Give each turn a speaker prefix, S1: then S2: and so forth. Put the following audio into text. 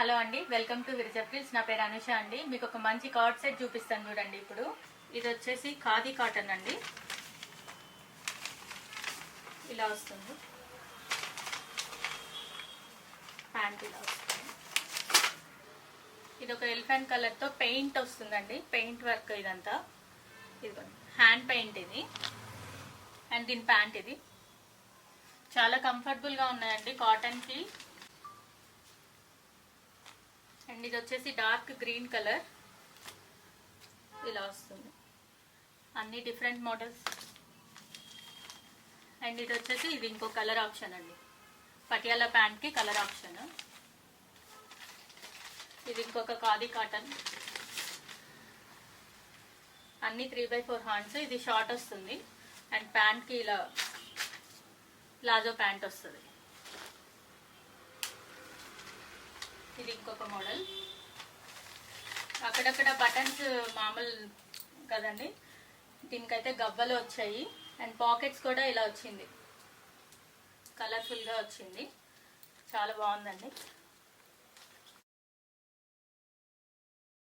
S1: Hello అండి, welcome to విరిజా frills. నా పేరు అనుష అండి. మీకు ఒక మంచి కార్డ్ సెట్ చూపిస్తాను చూడండి. ఇప్పుడు ఇది వచ్చేసి ఖాదీ కాటన్ అండి. ఇలా వస్తుంది, ప్యాంట్ ఇలా వస్తుంది. ఇది ఒక ఎలిఫెంట్ కలర్తో పెయింట్ వస్తుందండి, పెయింట్ వర్క్ ఇదంతా. ఇది హ్యాండ్ పెయింట్ ఇది, అండ్ దీని ప్యాంట్ ఇది. చాలా కంఫర్టబుల్గా ఉన్నాయండి కాటన్కి. అండ్ ఇది వచ్చేసి డార్క్ గ్రీన్ కలర్, ఇలా వస్తుంది. అన్ని డిఫరెంట్ మోడల్స్. అండ్ ఇది వచ్చేసి ఇది ఇంకో కలర్ ఆప్షన్ అండి, పటియాలా ప్యాంట్కి కలర్ ఆప్షన్. ఇది ఇంకొక ఖాదీ కాటన్, అన్ని 3/4 హ్యాండ్స్. ఇది షార్ట్ వస్తుంది అండ్ ప్యాంట్కి ఇలా ప్లాజో ప్యాంట్ వస్తుంది. ఇది ఇంకొక మోడల్. అక్కడక్కడ బటన్స్ మామూలు కదండి, దీనికైతే గవ్వలు వచ్చాయి. అండ్ పాకెట్స్ కూడా ఇలా వచ్చింది, కలర్ఫుల్గా వచ్చింది. చాలా బాగుందండి.